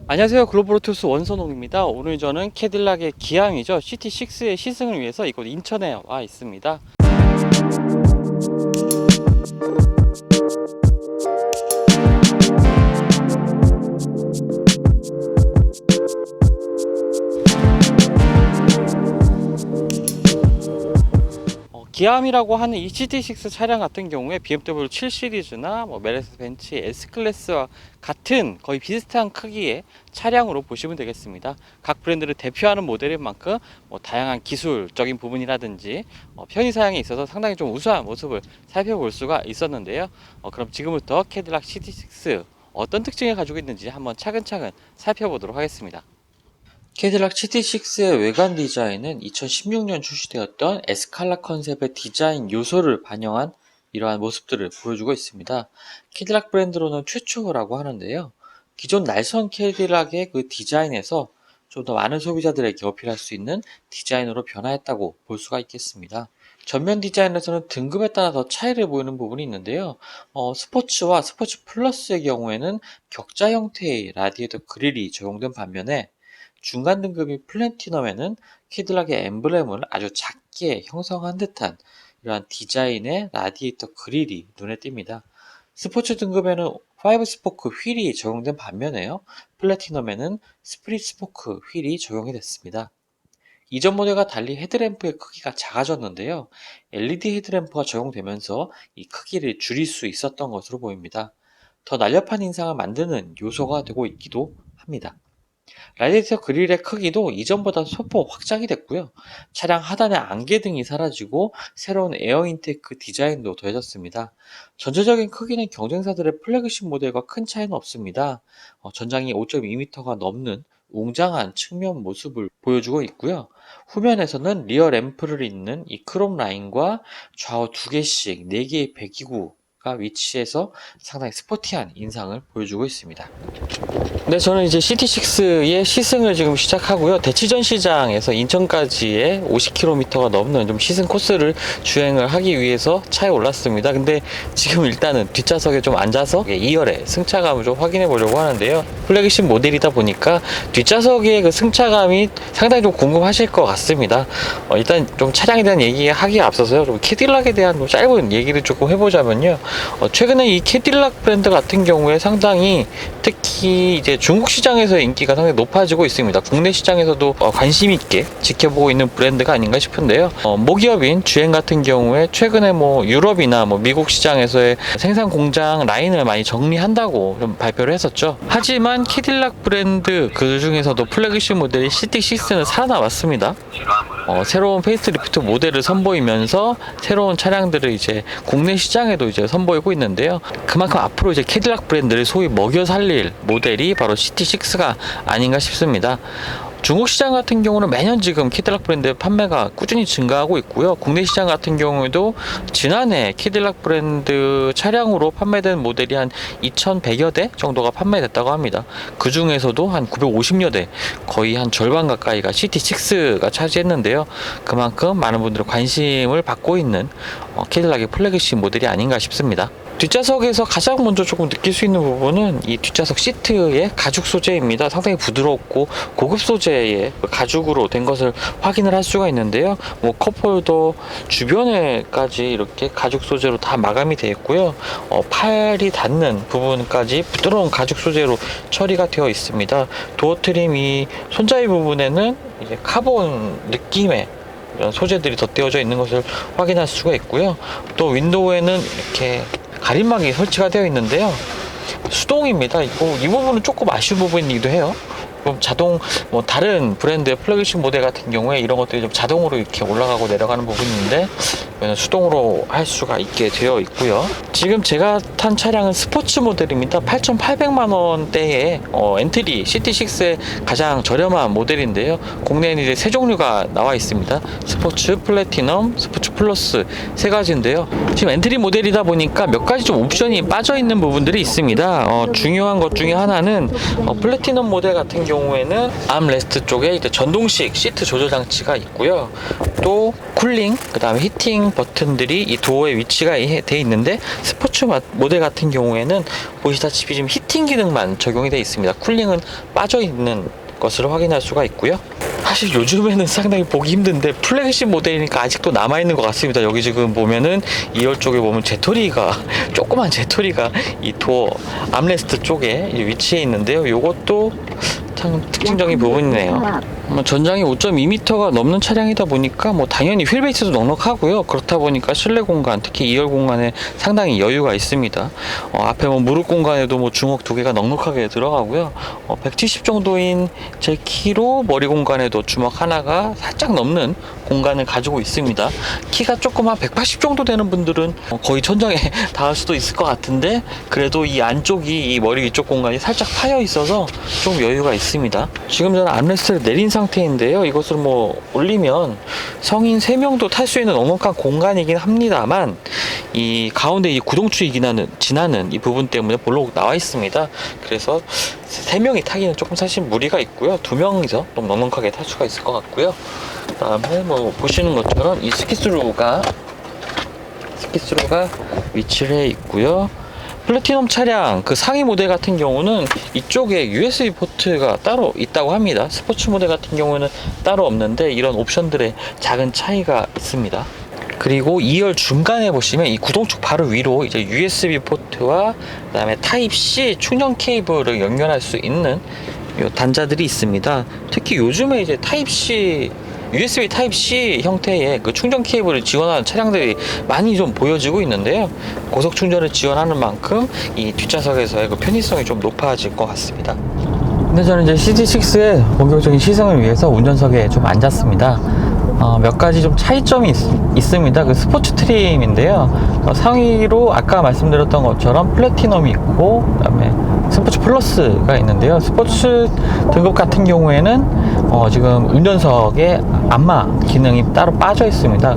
안녕하세요. 글로벌오토스 원선홍입니다. 오늘 저는 캐딜락의 기항이죠. CT6의 시승을 위해서 이곳 인천에 와 있습니다. 기암이라고 하는 이 GT6 차량 같은 경우에 BMW 7 시리즈나 메르세데스 벤츠 S클래스와 같은 거의 비슷한 크기의 차량으로 보시면 되겠습니다. 각 브랜드를 대표하는 모델인 만큼 다양한 기술적인 부분이라든지 편의사양에 있어서 상당히 좀 우수한 모습을 살펴볼 수가 있었는데요. 그럼 지금부터 캐딜락 GT6 어떤 특징을 가지고 있는지 한번 차근차근 살펴보도록 하겠습니다. 캐딜락 GT6의 외관 디자인은 2016년 출시되었던 에스칼라 컨셉의 디자인 요소를 반영한 이러한 모습들을 보여주고 있습니다. 캐딜락 브랜드로는 최초라고 하는데요. 기존 날선 캐딜락의 그 디자인에서 좀 더 많은 소비자들에게 어필할 수 있는 디자인으로 변화했다고 볼 수가 있겠습니다. 전면 디자인에서는 등급에 따라 더 차이를 보이는 부분이 있는데요. 스포츠와 스포츠 플러스의 경우에는 격자 형태의 라디에이터 그릴이 적용된 반면에 중간 등급인 플래티넘에는 캐딜락의 엠블렘을 아주 작게 형성한 듯한 이러한 디자인의 라디에이터 그릴이 눈에 띕니다. 스포츠 등급에는 5 스포크 휠이 적용된 반면에요. 플래티넘에는 스프릿 스포크 휠이 적용이 됐습니다. 이전 모델과 달리 헤드램프의 크기가 작아졌는데요. LED 헤드램프가 적용되면서 이 크기를 줄일 수 있었던 것으로 보입니다. 더 날렵한 인상을 만드는 요소가 되고 있기도 합니다. 라디에이터 그릴의 크기도 이전보다 소폭 확장이 됐고요. 차량 하단의 안개등이 사라지고 새로운 에어 인테이크 디자인도 더해졌습니다. 전체적인 크기는 경쟁사들의 플래그십 모델과 큰 차이는 없습니다. 전장이 5.2m가 넘는 웅장한 측면 모습을 보여주고 있고요. 후면에서는 리어 램프를 잇는 이 크롬 라인과 좌우 2개씩 4개의 배기구가 위치해서 상당히 스포티한 인상을 보여주고 있습니다. 네, 저는 이제 CT6의 시승을 지금 시작하고요. 대치전 시장에서 인천까지의 50km가 넘는 좀 시승 코스를 주행을 하기 위해서 차에 올랐습니다. 근데 지금 일단은 뒷좌석에 좀 앉아서 2열의 승차감을 좀 확인해 보려고 하는데요. 플래그십 모델이다 보니까 뒷좌석의 그 승차감이 상당히 좀 궁금하실 것 같습니다. 일단 좀 차량에 대한 얘기하기에 앞서서요. 좀 캐딜락에 대한 좀 짧은 얘기를 조금 해보자면요. 최근에 이 캐딜락 브랜드 같은 경우에 상당히 특히 이제 중국 시장에서 인기가 상당히 높아지고 있습니다. 국내 시장에서도 관심 있게 지켜보고 있는 브랜드가 아닌가 싶은데요. 모기업인 GM 같은 경우에 최근에 유럽이나 미국 시장에서의 생산 공장 라인을 많이 정리한다고 좀 발표를 했었죠. 하지만 캐딜락 브랜드 그 중에서도 플래그십 모델인 CT6는 살아남았습니다. 새로운 페이스리프트 모델을 선보이면서 새로운 차량들을 이제 국내 시장에도 이제 선보이고 있는데요. 그만큼 앞으로 이제 캐딜락 브랜드를 소위 먹여 살릴 모델이 바로 CT6가 아닌가 싶습니다. 중국 시장 같은 경우는 매년 지금 캐딜락 브랜드의 판매가 꾸준히 증가하고 있고요. 국내 시장 같은 경우에도 지난해 캐딜락 브랜드 차량으로 판매된 모델이 한 2,100여 대 정도가 판매됐다고 합니다. 그 중에서도 한 950여 대, 거의 한 절반 가까이가 CT6가 차지했는데요. 그만큼 많은 분들의 관심을 받고 있는 캐딜락의 플래그십 모델이 아닌가 싶습니다. 뒷좌석에서 가장 먼저 조금 느낄 수 있는 부분은 이 뒷좌석 시트의 가죽 소재입니다. 상당히 부드럽고 고급 소재의 가죽으로 된 것을 확인을 할 수가 있는데요. 컵홀더 주변에까지 이렇게 가죽 소재로 다 마감이 되어 있고요. 팔이 닿는 부분까지 부드러운 가죽 소재로 처리가 되어 있습니다. 도어 트림 이 손잡이 부분에는 이제 카본 느낌의 이런 소재들이 덧대어져 있는 것을 확인할 수가 있고요. 또 윈도우에는 이렇게 가림막이 설치가 되어 있는데요. 수동입니다. 이 부분은 조금 아쉬운 부분이기도 해요. 그럼 자동 다른 브랜드의 플래그십 모델 같은 경우에 이런 것들이 좀 자동으로 이렇게 올라가고 내려가는 부분이 있는데 수동으로 할 수가 있게 되어 있고요. 지금 제가 탄 차량은 스포츠 모델입니다. 8,800만 원대의 엔트리 CT6의 가장 저렴한 모델인데요. 국내에는 이제 세 종류가 나와 있습니다. 스포츠, 플래티넘, 스포츠 플러스 세 가지인데요. 지금 엔트리 모델이다 보니까 몇 가지 좀 옵션이 빠져 있는 부분들이 있습니다. 중요한 것 중에 하나는 플래티넘 모델 같은 경우에는 암레스트 쪽에 이제 전동식 시트 조절 장치가 있고요. 또 쿨링, 그 다음에 히팅 버튼들이 이 도어에 위치가 돼 있는데 스포츠 모델 같은 경우에는 보시다시피 지금 히팅 기능만 적용이 되어 있습니다. 쿨링은 빠져 있는 것을 확인할 수가 있고요. 사실 요즘에는 상당히 보기 힘든데 플래그십 모델이니까 아직도 남아있는 것 같습니다. 여기 지금 보면은 2열 쪽에 보면 제토리가 조그만 제토리가 이 도어 암레스트 쪽에 위치해 있는데요. 요것도 참 특징적인 부분이네요. 전장이 5.2m가 넘는 차량이다 보니까 당연히 휠베이스도 넉넉하고요. 그렇다 보니까 실내 공간, 특히 2열 공간에 상당히 여유가 있습니다. 앞에 무릎 공간에도 주먹 2개가 넉넉하게 들어가고요. 170 정도인 제 키로 머리 공간에도 주먹 하나가 살짝 넘는 공간을 가지고 있습니다. 키가 조금 한 180 정도 되는 분들은 거의 천장에 닿을 수도 있을 것 같은데, 그래도 이 안쪽이 이 머리 위쪽 공간이 살짝 파여 있어서 좀 여유가 있습니다. 지금 저는 암레스트를 내린 상태인데요. 이것을 올리면 성인 3명도 탈 수 있는 넉넉한 공간이긴 합니다만, 이 가운데 이 구동축이 지나는 이 부분 때문에 볼록 나와 있습니다. 그래서 3명이 타기는 조금 사실 무리가 있고요. 2명이서 좀 넉넉하게 탈 수가 있을 것 같고요. 그 다음에 보시는 것처럼 이 스키스루가 위치를 해 있고요. 플래티넘 차량 그 상위 모델 같은 경우는 이쪽에 USB 포트가 따로 있다고 합니다. 스포츠 모델 같은 경우는 따로 없는데 이런 옵션들의 작은 차이가 있습니다. 그리고 2열 중간에 보시면 이 구동축 바로 위로 이제 USB 포트와 그다음에 타입C 충전 케이블을 연결할 수 있는 요 단자들이 있습니다. 특히 요즘에 이제 USB 타입C 형태의 그 충전 케이블을 지원하는 차량들이 많이 좀 보여지고 있는데요. 고속 충전을 지원하는 만큼 이 뒷좌석에서의 그 편의성이 좀 높아질 것 같습니다. 근데 저는 이제 CT6의 본격적인 시승을 위해서 운전석에 좀 앉았습니다. 몇 가지 좀 차이점이 있습니다. 그 스포츠 트림인데요. 상위로 아까 말씀드렸던 것처럼 플래티넘이 있고, 그 다음에 스포츠 플러스가 있는데요. 스포츠 등급 같은 경우에는 지금 운전석에 안마 기능이 따로 빠져 있습니다.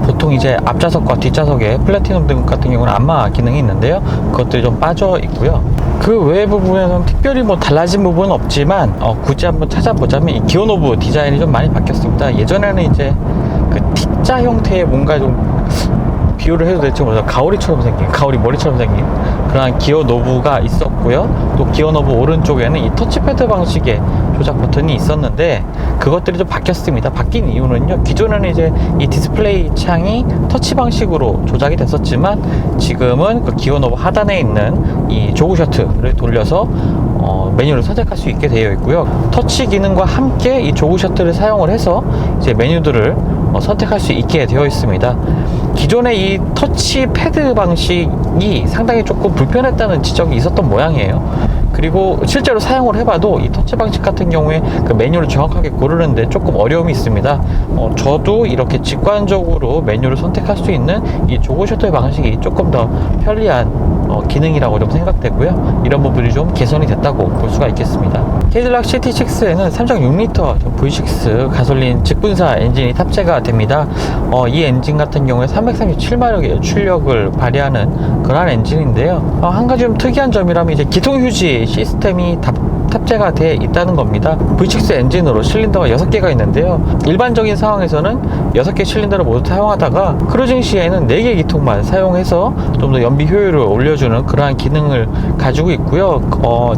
보통 이제 앞좌석과 뒷좌석에 플래티넘 등급 같은 경우는 안마 기능이 있는데요. 그것들이 좀 빠져 있고요. 그 외 부분에서는 특별히 달라진 부분은 없지만 굳이 한번 찾아보자면 이 기어 노브 디자인이 좀 많이 바뀌었습니다. 예전에는 이제 그 T자 형태의 뭔가 좀 비유를 해도 될지 모르겠어요. 가오리 머리처럼 생긴 그런 기어 노브가 있었고요. 또 기어 노브 오른쪽에는 이 터치패드 방식의 조작 버튼이 있었는데 그것들이 좀 바뀌었습니다. 바뀐 이유는요, 기존에는 이제 이 디스플레이 창이 터치 방식으로 조작이 됐었지만 지금은 그 기어 노브 하단에 있는 이 조그 셔틀을 돌려서 메뉴를 선택할 수 있게 되어 있고요. 터치 기능과 함께 이 조그 셔틀을 사용을 해서 이제 메뉴들을 선택할 수 있게 되어 있습니다. 기존의 이 터치 패드 방식이 상당히 조금 불편했다는 지적이 있었던 모양이에요. 그리고 실제로 사용을 해봐도 이 터치 방식 같은 경우에 그 메뉴를 정확하게 고르는데 조금 어려움이 있습니다. 저도 이렇게 직관적으로 메뉴를 선택할 수 있는 이 조그 셔틀 방식이 조금 더 편리한 기능이라고 좀 생각되고요. 이런 부분이 좀 개선이 됐다고 볼 수가 있겠습니다. 캐딜락 CT6에는 3.6L V6 가솔린 직분사 엔진이 탑재가 됩니다. 이 엔진 같은 경우에 337마력의 출력을 발휘하는 그런 엔진인데요. 한 가지 좀 특이한 점이라면 이제 기통 휴지 시스템이 탑재가 되어 있다는 겁니다. V6 엔진으로 실린더가 6개가 있는데요. 일반적인 상황에서는 6개 실린더를 모두 사용하다가 크루징 시에는 4개 기통만 사용해서 좀 더 연비 효율을 올려주는 그러한 기능을 가지고 있고요.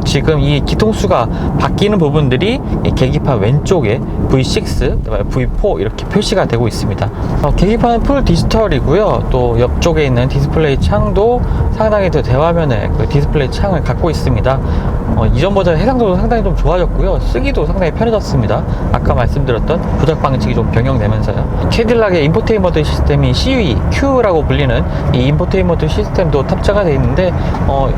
지금 이 기통수가 바뀌는 부분들이 이 계기판 왼쪽에 V6, V4 이렇게 표시가 되고 있습니다. 계기판은 풀 디지털이고요. 또 옆쪽에 있는 디스플레이 창도 상당히 더 대화면의 그 디스플레이 창을 갖고 있습니다. 이전 버전 해상도도 상당히 좀 좋아졌고요. 쓰기도 상당히 편해졌습니다. 아까 말씀드렸던 조작 방식이 좀 변경되면서요. 캐딜락의 인포테인먼트 시스템이 CU라고 불리는 이 인포테인먼트 시스템도 탑재가 되어 있는데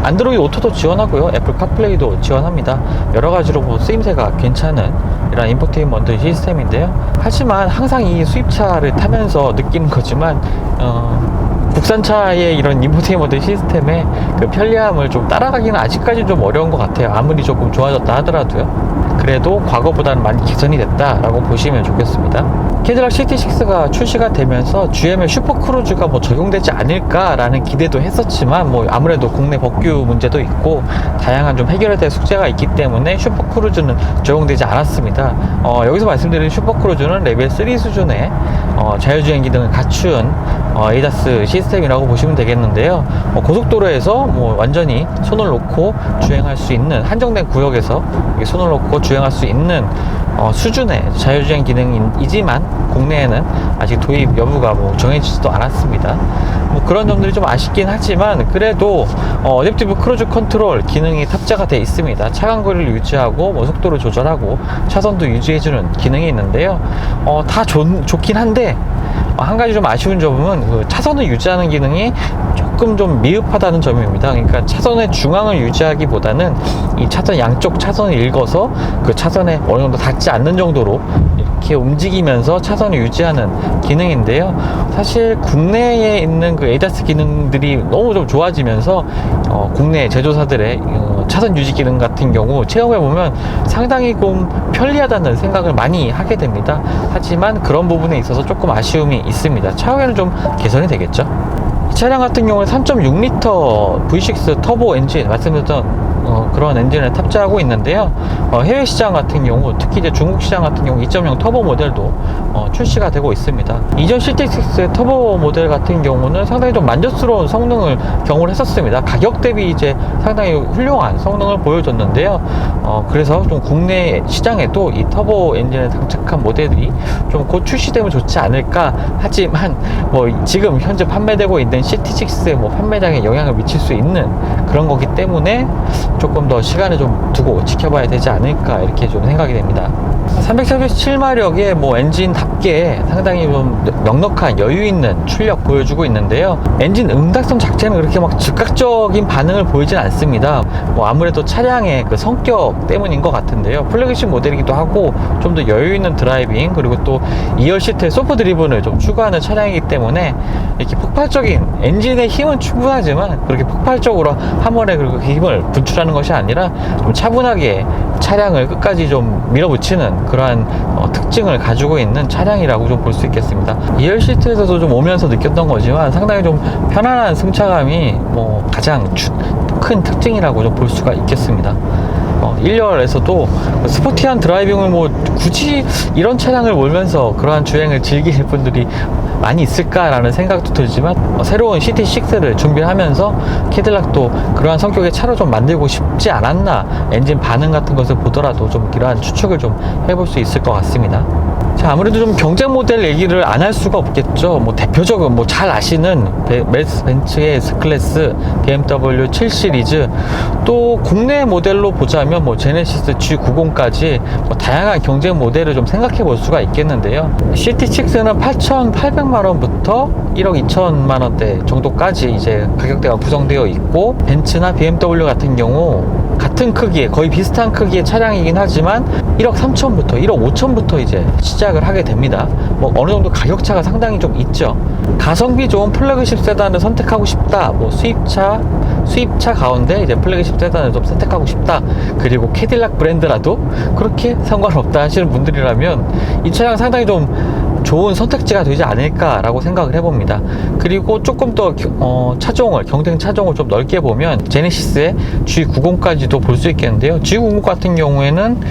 안드로이드 오토도 지원하고요. 애플 카플레이도 지원합니다. 여러 가지로 쓰임새가 괜찮은 이런 인포테인먼트 시스템인데요. 하지만 항상 이 수입차를 타면서 느끼는 거지만 국산차의 이런 인포테인먼트 시스템의 그 편리함을 좀 따라가기는 아직까지 좀 어려운 것 같아요. 아무리 조금 좋아졌다 하더라도요. 그래도 과거보다는 많이 개선이 됐다라고 보시면 좋겠습니다. 캐딜락 CT6가 출시가 되면서 GM의 슈퍼크루즈가 적용되지 않을까라는 기대도 했었지만 아무래도 국내 법규 문제도 있고 다양한 좀 해결해야 될 숙제가 있기 때문에 슈퍼크루즈는 적용되지 않았습니다. 여기서 말씀드린 슈퍼크루즈는 레벨 3 수준의 자율주행 기능을 갖춘 ADAS 시스템이라고 보시면 되겠는데요. 고속도로에서 뭐 완전히 손을 놓고 주행할 수 있는, 한정된 구역에서 손을 놓고 주행할 수 있는 수준의 자율주행 기능이지만 국내에는 아직 도입 여부가 뭐 정해지지도 않았습니다. 뭐 그런 점들이 좀 아쉽긴 하지만 그래도 어댑티브 크루즈 컨트롤 기능이 탑재가 되어 있습니다. 차간 거리를 유지하고 뭐 속도를 조절하고 차선도 유지해주는 기능이 있는데요. 다 좋긴 한데 한 가지 좀 아쉬운 점은 그 차선을 유지하는 기능이 조금 좀 미흡하다는 점입니다. 그러니까 차선의 중앙을 유지하기보다는 이 차선 양쪽 차선을 읽어서 그 차선에 어느 정도 닿지 않는 정도로 이렇게 움직이면서 차선을 유지하는 기능인데요. 사실 국내에 있는 그 ADAS 기능들이 너무 좀 좋아지면서 국내 제조사들의 차선 유지 기능 같은 경우 체험해 보면 상당히 좀 편리하다는 생각을 많이 하게 됩니다. 하지만 그런 부분에 있어서 조금 아쉬움이 있습니다. 차후에는 좀 개선이 되겠죠. 이 차량 같은 경우는 3.6L V6 터보 엔진, 말씀드렸던 그런 엔진을 탑재하고 있는데요. 해외 시장 같은 경우, 특히 이제 중국 시장 같은 경우 2.0 터보 모델도 출시가 되고 있습니다. 이전 CT6 터보 모델 같은 경우는 상당히 좀 만족스러운 성능을 경험을 했었습니다. 가격 대비 이제 상당히 훌륭한 성능을 보여줬는데요. 그래서 좀 국내 시장에도 이 터보 엔진을 장착한 모델이 좀 곧 출시되면 좋지 않을까. 하지만 뭐 지금 현재 판매되고 있는 CT6의 뭐 판매량에 영향을 미칠 수 있는 그런 거기 때문에 조금 더 시간을 좀 두고 지켜봐야 되지 않을까, 이렇게 좀 생각이 됩니다. 347마력의 뭐 엔진답게 상당히 좀 넉넉한 여유 있는 출력 보여주고 있는데요. 엔진 응답성 자체는 그렇게 막 즉각적인 반응을 보이진 않습니다. 뭐 아무래도 차량의 그 성격 때문인 것 같은데요. 플래그십 모델이기도 하고 좀 더 여유 있는 드라이빙, 그리고 또 2열 시트에 소프 드리븐을 좀 추구하는 차량이기 때문에 이렇게 폭발적인 엔진의 힘은 충분하지만 그렇게 폭발적으로 한 번에 그렇게 힘을 분출하는 것이 아니라 좀 차분하게 차량을 끝까지 좀 밀어붙이는 그러한 특징을 가지고 있는 차량이라고 좀 볼 수 있겠습니다. 2열 시트에서도 좀 오면서 느꼈던 거지만 상당히 좀 편안한 승차감이 뭐 가장 큰 특징이라고 좀 볼 수가 있겠습니다. 1열에서도 스포티한 드라이빙을 뭐 굳이 이런 차량을 몰면서 그러한 주행을 즐길 분들이 많이 있을까라는 생각도 들지만 새로운 CT6를 준비하면서 캐딜락도 그러한 성격의 차로 좀 만들고 싶지 않았나, 엔진 반응 같은 것을 보더라도 좀 이러한 추측을 좀 해볼 수 있을 것 같습니다. 자, 아무래도 좀 경쟁 모델 얘기를 안 할 수가 없겠죠. 뭐 대표적인 뭐 잘 아시는 메르세데스 벤츠의 S클래스, BMW 7 시리즈, 또 국내 모델로 보자면 뭐 제네시스 G90까지 뭐 다양한 경쟁 모델을 좀 생각해 볼 수가 있겠는데요. CT6는 8,800만 원부터 1억 2천만 원대 정도까지 이제 가격대가 구성되어 있고, 벤츠나 BMW 같은 경우 같은 크기의, 거의 비슷한 크기의 차량이긴 하지만 1억 3천부터 1억 5천부터 이제 시작을 하게 됩니다. 뭐 어느 정도 가격차가 상당히 좀 있죠. 가성비 좋은 플래그십 세단을 선택하고 싶다, 뭐 수입차 가운데 이제 플래그십 세단을 좀 선택하고 싶다, 그리고 캐딜락 브랜드라도 그렇게 상관없다 하시는 분들이라면 이 차량 상당히 좀 좋은 선택지가 되지 않을까라고 생각을 해봅니다. 그리고 조금 더 경쟁 차종을 좀 넓게 보면 제네시스의 G90까지도 볼 수 있겠는데요. G90 같은 경우에는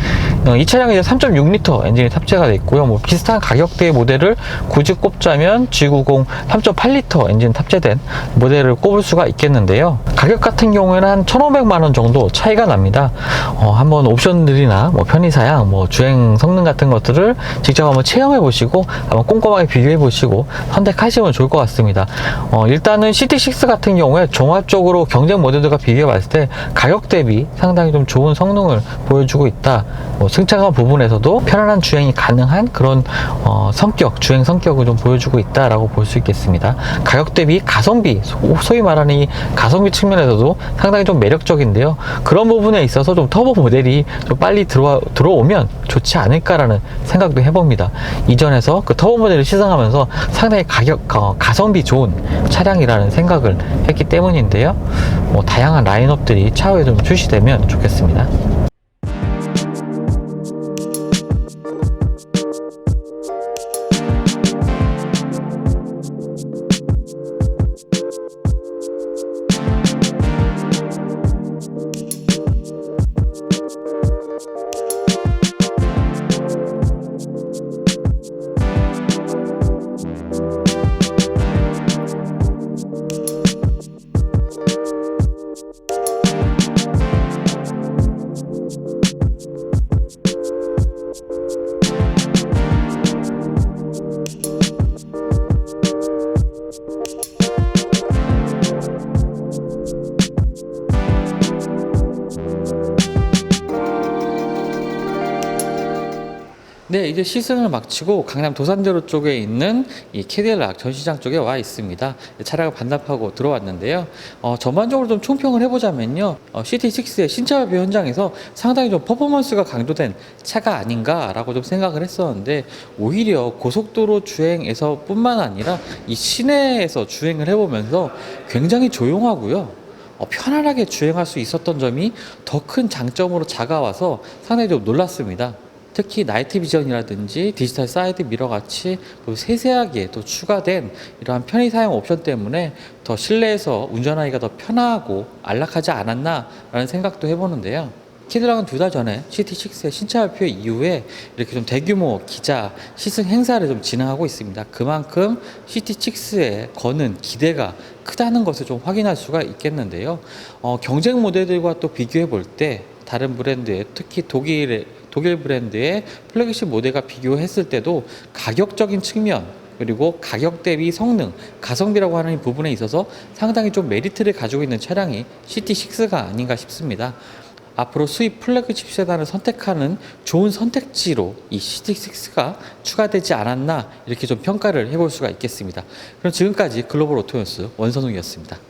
이 차량에 이제 3.6L 엔진이 탑재가 되어 있고요. 뭐 비슷한 가격대의 모델을 굳이 꼽자면 G90 3.8L 엔진 탑재된 모델을 꼽을 수가 있겠는데요. 가격 같은 경우에는 한 1,500만 원 정도 차이가 납니다. 한번 옵션들이나 뭐 편의사양, 뭐 주행 성능 같은 것들을 직접 한번 체험해 보시고 한번 꼼꼼하게 비교해 보시고 선택하시면 좋을 것 같습니다. 일단은 CT6 같은 경우에 종합적으로 경쟁 모델들과 비교해 봤을 때 가격 대비 상당히 좀 좋은 성능을 보여주고 있다. 승차감 부분에서도 편안한 주행이 가능한 그런 주행 성격을 좀 보여주고 있다라고 볼 수 있겠습니다. 가격 대비 가성비, 소위 말하는 이 가성비 측면에서도 상당히 좀 매력적인데요. 그런 부분에 있어서 좀 터보 모델이 좀 빨리 들어오면 좋지 않을까라는 생각도 해봅니다. 이전에서 그 터보 모델을 시승하면서 상당히 가성비 좋은 차량이라는 생각을 했기 때문인데요. 뭐 다양한 라인업들이 차후에 좀 출시되면 좋겠습니다. 네, 이제 시승을 마치고 강남 도산대로 쪽에 있는 이 캐딜락 전시장 쪽에 와 있습니다. 차량을 반납하고 들어왔는데요. 전반적으로 좀 총평을 해보자면요. CT6의 신차 발표 현장에서 상당히 좀 퍼포먼스가 강조된 차가 아닌가라고 좀 생각을 했었는데, 오히려 고속도로 주행에서 뿐만 아니라 이 시내에서 주행을 해보면서 굉장히 조용하고요. 편안하게 주행할 수 있었던 점이 더 큰 장점으로 다가와서 상당히 좀 놀랐습니다. 특히 나이트 비전이라든지 디지털 사이드 미러 같이 또 세세하게 또 추가된 이러한 편의 사용 옵션 때문에 더 실내에서 운전하기가 더 편하고 안락하지 않았나라는 생각도 해보는데요. 캐딜락은 2달 전에 CT6의 신차 발표 이후에 이렇게 좀 대규모 기자 시승 행사를 좀 진행하고 있습니다. 그만큼 CT6에 거는 기대가 크다는 것을 좀 확인할 수가 있겠는데요. 경쟁 모델들과 또 비교해 볼 때 다른 브랜드의, 특히 독일 브랜드의 플래그십 모델과 비교했을 때도 가격적인 측면, 그리고 가격 대비 성능, 가성비라고 하는 부분에 있어서 상당히 좀 메리트를 가지고 있는 차량이 CT6가 아닌가 싶습니다. 앞으로 수입 플래그십 세단을 선택하는 좋은 선택지로 이 CT6가 추가되지 않았나, 이렇게 좀 평가를 해볼 수가 있겠습니다. 그럼 지금까지 글로벌 오토뉴스 원선웅이었습니다.